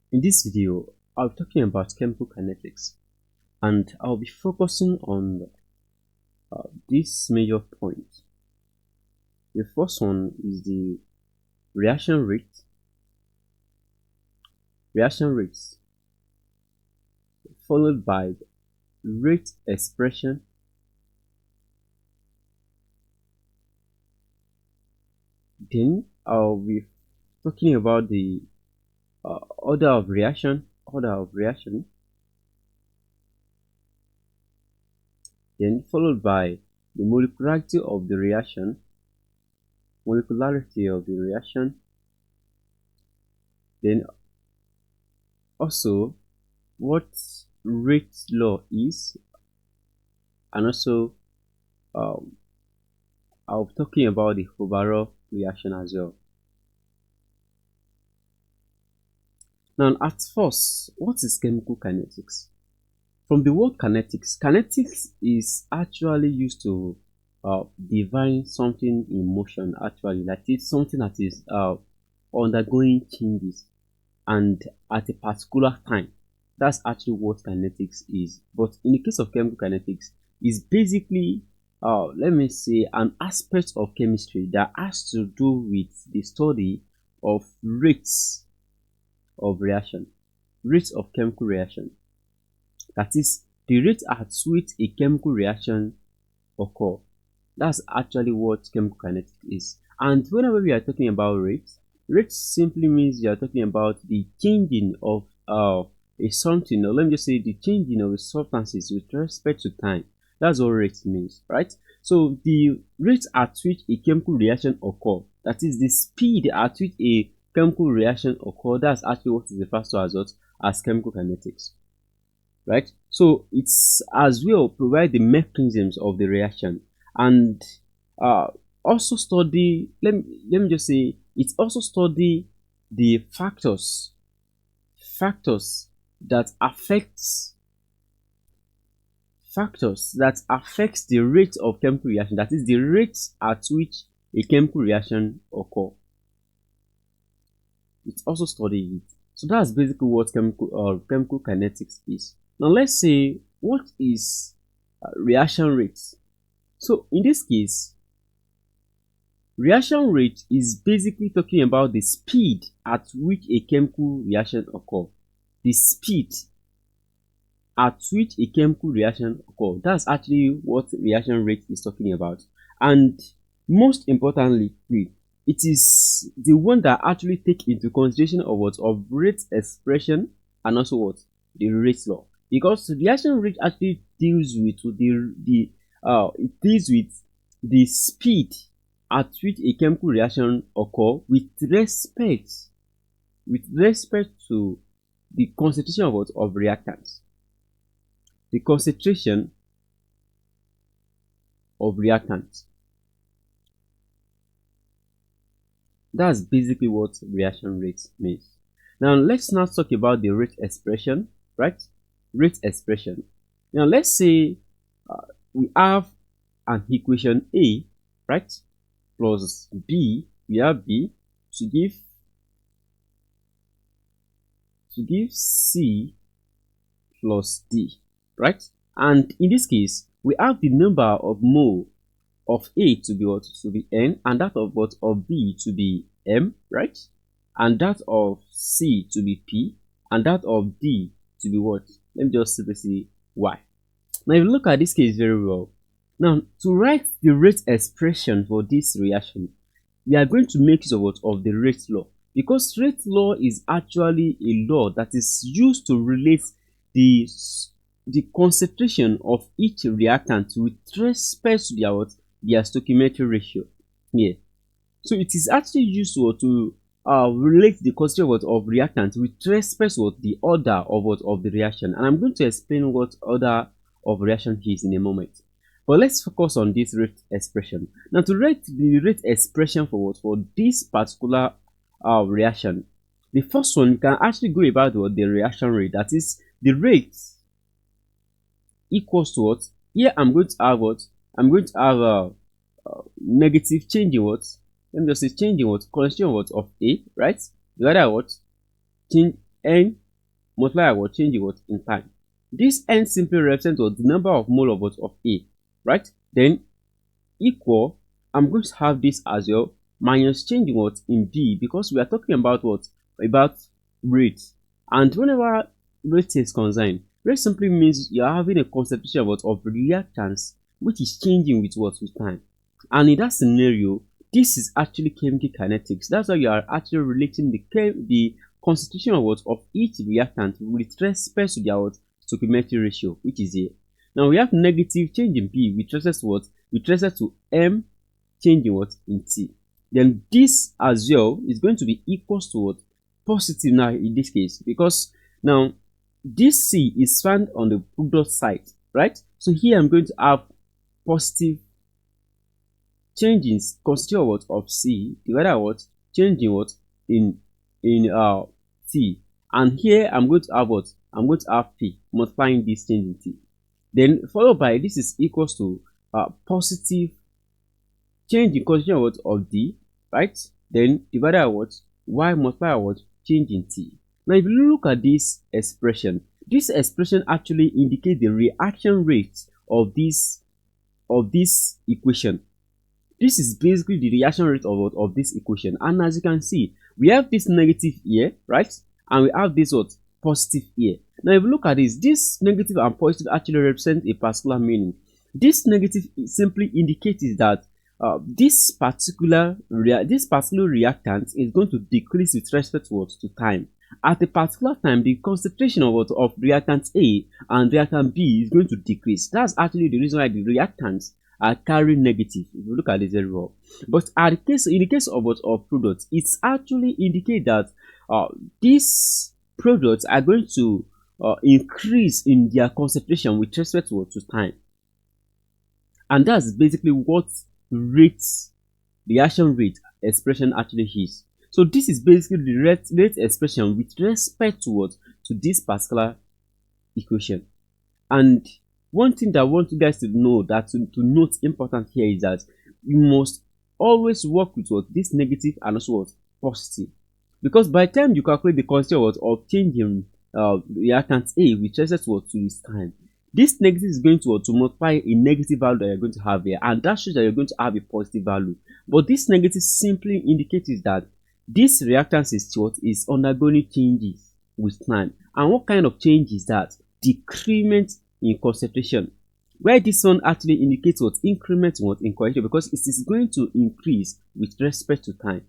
In this video, I'll be talking about chemical kinetics and I'll be focusing on these major points. The first one is the reaction rate, rates, followed by rate expression, then I'll be talking about the order of reaction, then followed by the molecularity of the reaction, then also what rate law is, and also I'll be talking about the overall reaction as well. Now, at first, what is chemical kinetics? From the word kinetics is actually used to define something in motion, actually, like it's something that is undergoing changes and at a particular time. That's actually what kinetics is. But in the case of chemical kinetics, it's basically, let me say, an aspect of chemistry that has to do with the study of rates of reaction, rates of chemical reaction. That is the rate at which a chemical reaction occur. That's actually what chemical kinetics is. And whenever we are talking about rates simply means you are talking about the changing of a something, or let me just say the changing of the substances with respect to time. That's what rate means, right? So the rate at which a chemical reaction occur, that is the speed at which a chemical reaction occur, that's actually what is referred to as chemical kinetics, right? So it's as well provide the mechanisms of the reaction, and also study, let me just say, it also study the factors that affects the rate of chemical reaction, that is the rate at which a chemical reaction occur. It's also study it. So that's basically what chemical kinetics is. Now let's say, what is reaction rate? So in this case, reaction rate is basically talking about the speed at which a chemical reaction occurs. The speed at which a chemical reaction occurs. That's actually what reaction rate is talking about. And most importantly, it is the one that actually take into consideration of rate expression and also what the rate law, because reaction rate actually deals with the speed at which a chemical reaction occur with respect to the concentration of reactants, the concentration of reactants. That's basically what reaction rate means. Now let's now talk about the rate expression, right? Rate expression. Now let's say we have an equation A, right, plus B. We have B to give C plus D, right? And in this case, we have the number of mole of A to be what? To be N, and that of what? Of B to be M, right? And that of C to be P, and that of D to be what? Let me just simply say Y. Now if you look at this case very well, now to write the rate expression for this reaction, we are going to make use of what? Of the rate law, because rate law is actually a law that is used to relate the concentration of each reactant with respect to their stoichiometric ratio here. So it is actually useful to relate the concentration of reactant with respect to the order of the reaction, and I'm going to explain what order of reaction is in a moment. But let's focus on this rate expression. Now to write the rate expression for this particular reaction, the first one, you can actually go about the reaction rate, that is the rate equals to what? Here I'm going to have what? I'm going to have a negative change in what? Let me just say change in what? Constant what of A, right? The other what? Change N multiply by what? Change in what? In time. This N simply represents what? The number of mole of what? Of A, right? Then equal, I'm going to have this as well, minus change in what? In B, because we are talking about what? About rate. And whenever rate is concerned, rate simply means you are having a concentration of what? Of reactants, which is changing with what? With time. And in that scenario, this is actually chemical kinetics. That's why you are actually relating the concentration of what? Of each reactant with respect to their what? Stoichiometric ratio, which is here. Now we have negative change in B with respect to what? With respect to M change in what? In T. Then this as well is going to be equals to what? Positive now in this case, because now this C is found on the product side, right? So here I'm going to have positive change in constitution of what? Of C divided by what? Change in what? In T. And here I'm going to have what? I'm going to have P multiplying this change in T. Then followed by this is equals to positive change in constitution of what? Of D, right? Then divided by what? Y multiply by what? Change in T. Now if you look at this expression actually indicates the reaction rate of this equation. This is basically the reaction rate of this equation. And as you can see, we have this negative here, right? And we have this what? Positive here. Now if you look at this negative and positive actually represent a particular meaning. This negative simply indicates that this particular reactant is going to decrease with respect to time. At a particular time, the concentration of reactant A and reactant B is going to decrease. That's actually the reason why the reactants are carrying negative. If you look at this very well, but in the case of products, it's actually indicate that these products are going to increase in their concentration with respect to time, and that's basically what reaction rate expression actually is. So this is basically the rate expression with respect to this particular equation. And one thing that I want you guys to know, that to note important here, is that you must always work with this negative and also positive, because by the time you calculate the constant of changing reactant A with respect to its time, this negative is going to multiply a negative value that you're going to have here, and that shows that you're going to have a positive value. But this negative simply indicates that this reactance is undergoing changes with time. And what kind of change is that? Decrement in concentration, where this one actually indicates increment in concentration, because it is going to increase with respect to time.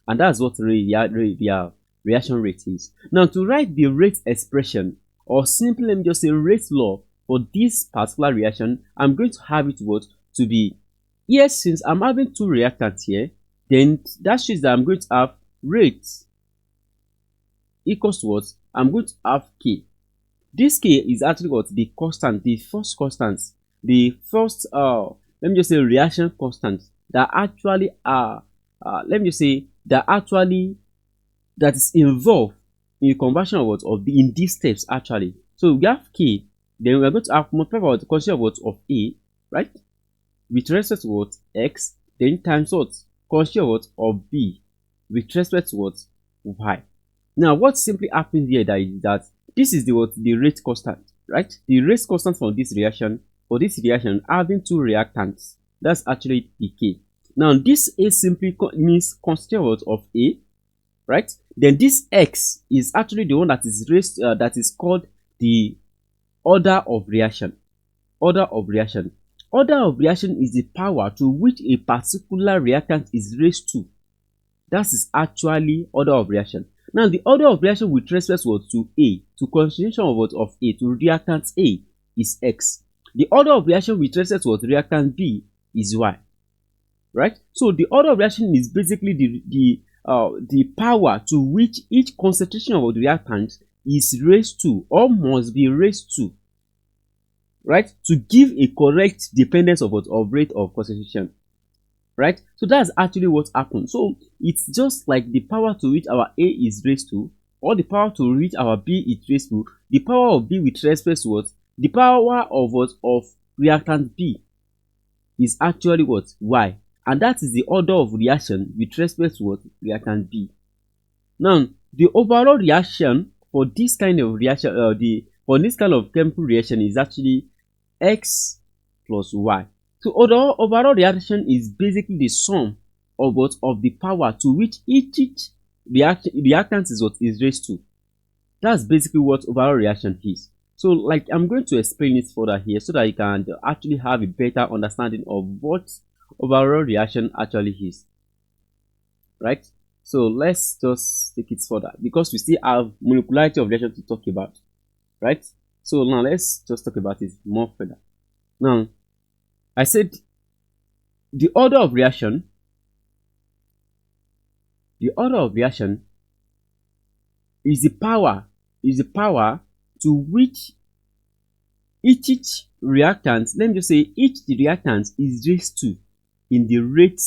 And that's what the reaction rate is. Now to write the rate expression, or simply let me just say rate law for this particular reaction, I'm going to have it to be, yes, since I'm having two reactants here, then that shows that I'm going to have rate equals to I'm going to have K. This K is actually the constant, the first constant, the first let me just say reaction constant that actually let me just say that is involved in the conversion in these steps actually. So we have K, then we are going to have multiply by the constant of A, right? With respect to X, then times constant of B with respect to Y. Now what simply happens here is that this is the rate constant, right? The rate constant for this reaction having two reactants, that's actually the K. Now this A simply means constant of A, right? Then this X is actually the one that is raised that is called the order of reaction. Order of reaction is the power to which a particular reactant is raised to. That is actually order of reaction. Now the order of reaction with respect to A, to concentration of A, to reactant A, is X. The order of reaction with respect to reactant B is Y, right? So the order of reaction is basically the power to which each concentration of the reactant is raised to, or must be raised to, right, to give a correct dependence of rate of concentration, right? So that's actually what happens. So it's just like the power to which our A is raised to, or the power to which our B is raised to, the power of B with respect to the power of reactant B is actually Y, and that is the order of reaction with respect to reactant B. Now the overall reaction for this kind of reaction, the for this kind of chemical reaction is actually x plus y. So overall reaction is basically the sum of what of the power to which each reactant is what is raised to. That's basically what overall reaction is. So like I'm going to explain it further here so that you can actually have a better understanding of what overall reaction actually is, right? So let's just take it further because we still have molecularity of reaction to talk about, right? So now let's just talk about it more further. Now I said the order of reaction is the power to which each reactant, let me just say each reactant is raised to in the rate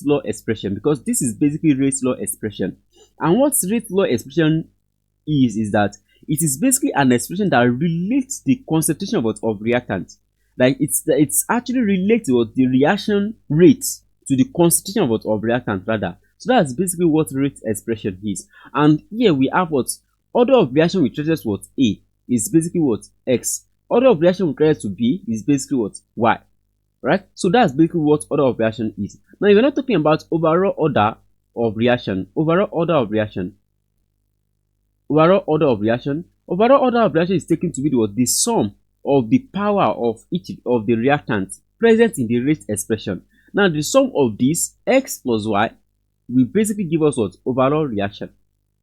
law expression, because this is basically rate law expression. And what rate law expression is that it is basically an expression that relates the concentration of reactant. Like it's actually relates with the reaction rate to the concentration of reactant rather. So that's basically what rate expression is. And here we have what order of reaction with respect to what A is basically what x. Order of reaction with respect to B is basically what y. Right? So that's basically what order of reaction is. Now if we're not talking about overall order of reaction, overall order of reaction is taken to be the sum of the power of each of the reactants present in the rate expression. Now the sum of this x plus y will basically give us what overall reaction,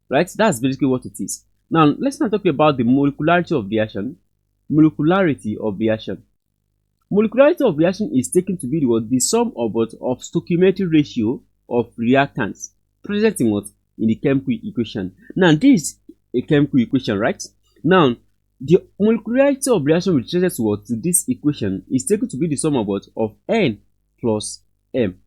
right? That's basically what it is. Now let's not talk about the molecularity of reaction. Molecularity of reaction is taken to be the sum of stoichiometric ratio of reactants present in the chemical equation. Now this is a chemical equation, right? Now the molecularity of reaction with respect to this equation is taken to be the sum of n plus m.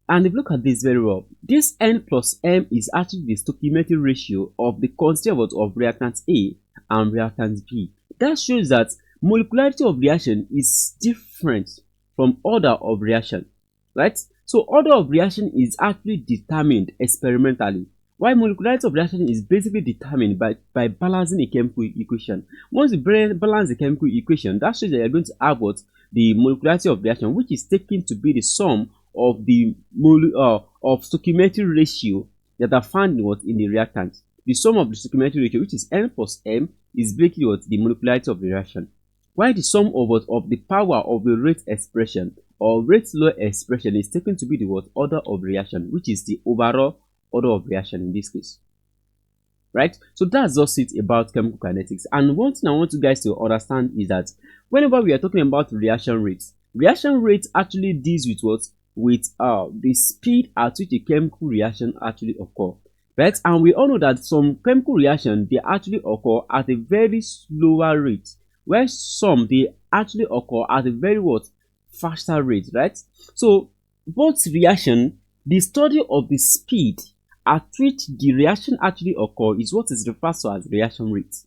And if you look at this very well, this n plus m is actually the stoichiometric ratio of the quantity of reactant A and reactant B. That shows that molecularity of reaction is different from order of reaction, right? So order of reaction is actually determined experimentally, while molecularity of reaction is basically determined by balancing a chemical equation. Once you balance the chemical equation, that shows that you're going to have the molecularity of reaction, which is taken to be the sum of the stoichiometric ratio that are found in the reactant. The sum of the stoichiometric ratio, which is n plus m, is basically the molecularity of the reaction. While the sum of the power of the rate expression or rate law expression is taken to be the order of reaction, which is the overall order of reaction in this case. Right? So that's just it about chemical kinetics. And one thing I want you guys to understand is that whenever we are talking about reaction rates actually deals with the speed at which a chemical reaction actually occur. Right? And we all know that some chemical reaction they actually occur at a very slower rate, where some they actually occur at a very faster rate, right? So both reaction, the study of the speed at which the reaction actually occurs is what is referred to as reaction rate,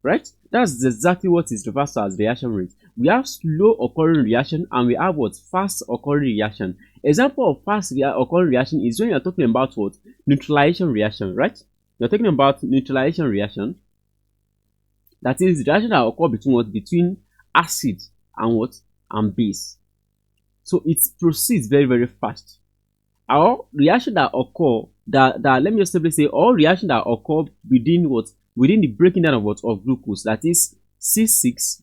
right? That's exactly what is referred to as reaction rate. We have slow occurring reaction and we have fast occurring reaction. Example of fast occurring reaction is when you're talking about neutralization reaction, right? You're talking about neutralization reaction. That is the reaction that occur between acid and base. So it proceeds very, very fast. Or reaction that occur that let me just simply say all reaction that occur within the breaking down of glucose, that is C6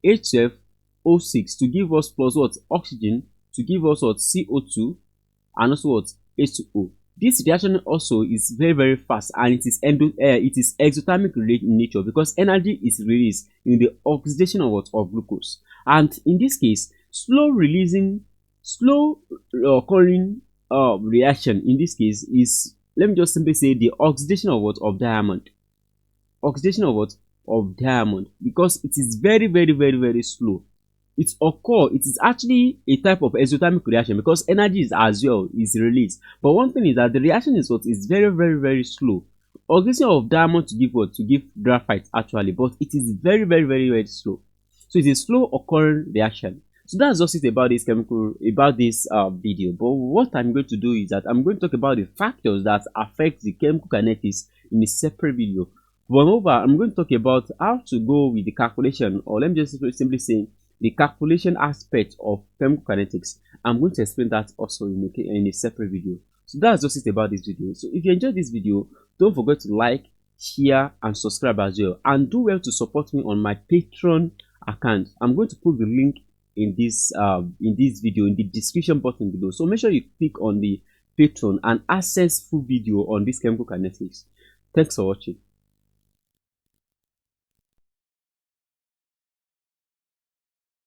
H12O6 to give us plus oxygen to give us CO2 and also H2O. This reaction also is very, very fast and it is exothermic in nature because energy is released in the oxidation of glucose. And in this case, slow occurring reaction in this case is, let me just simply say, the oxidation of diamond. Oxidation of diamond, because it is very, very, very, very slow. It is actually a type of exothermic reaction because energy is released. But one thing is that the reaction is very, very, very slow. Oxidation of diamond to give graphite actually, but it is very, very, very, very slow. So it's a slow occurring reaction. So that's just it about this video. But what I'm going to do is that I'm going to talk about the factors that affect the chemical kinetics in a separate video. Moreover, I'm going to talk about how to go with the calculation, or let me just simply say the calculation aspect of chemical kinetics. I'm going to explain that also in a separate video. So that's just it about this video. So if you enjoyed this video, don't forget to like, share, and subscribe as well. And do well to support me on my Patreon account. I'm going to put the link in this video in the description button below. So make sure you click on the Patreon and access full video on this chemical kinetics. Thanks for watching.